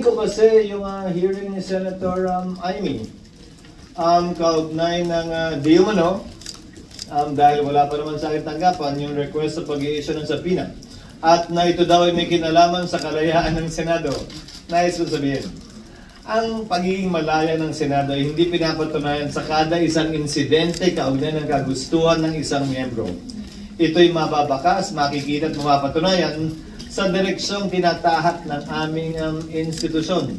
ko kasi yung hearing ni Senator Amy kaugnay ng di umano dahil wala pa naman sa akin tanggapan yung request sa pag-i-issue ng subpoena at na ito daw ay may kinalaman sa kalayaan ng Senado. Nais ko sabihin, ang pagiging malaya ng Senado ay hindi pinapatunayan sa kada isang insidente kaugnay ng kagustuhan ng isang miyembro. Ito'y mababakas, makikita at mapapatunayan sa direksyong tinatahak ng aming institusyon.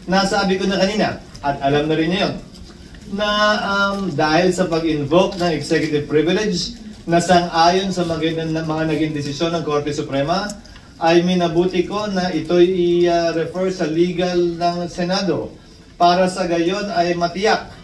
Nasabi ko na kanina, at alam na rin niyo yun, na dahil sa pag-invoke ng executive privilege na sang-ayon sa mga naging desisyon ng Korte Suprema, ay minabuti ko na ito'y i-refer sa legal ng Senado para sa gayon ay matiyak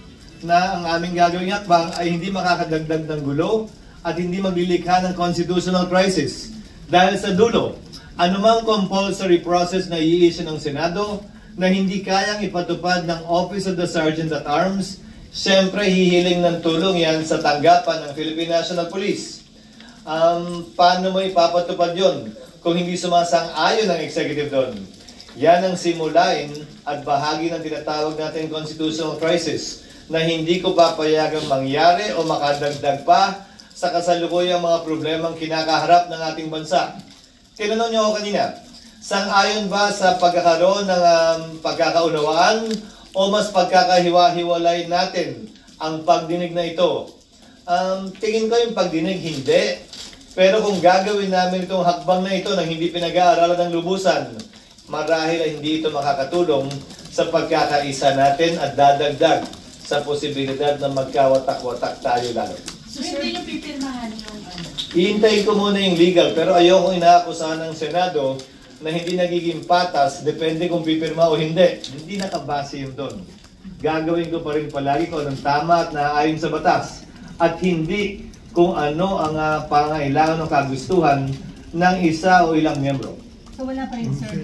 na ang aming gagawing hakbang ay hindi makakadagdag ng gulo at hindi maglilikha ng constitutional crisis. Dahil sa dulo, anumang compulsory process na i-issue ng Senado na hindi kayang ipatupad ng Office of the Sergeant at Arms, siyempre hihiling ng tulong yan sa tanggapan ng Philippine National Police. Paano mo ipapatupad yon kung hindi sumasang-ayon ng executive doon? Yan ang simulain at bahagi ng tinatawag natin constitutional crisis na hindi ko papayagang mangyari o makadagdag pa sa kasalukuyang mga problemang kinakaharap ng ating bansa. Tinanong niyo ako kanina, sang-ayon ba sa pagkakaroon ng pagkakaunawaan o mas pagkakahiwa-hiwalay natin ang pagdinig na ito? Tingin ko yung pagdinig, hindi. Pero kung gagawin namin itong hakbang na ito nang hindi pinag-aaralan ng lubusan, marahil ay hindi ito makakatulong sa pagkakaisa natin at dadagdag sa posibilidad na magkawatak-watak tayo lalo. So, hindi nyo pipirmahan yung Iintayin ko muna yung legal, pero ayokong inaakusahan ng Senado na hindi nagiging patas, depende kung pipirma o hindi. Hindi nakabase yun doon. Gagawin ko pa rin palagi kung anong tama at naaayon sa batas. At hindi kung ano ang pangailangan o kagustuhan ng isa o ilang miyembro. So wala pa rin, sir,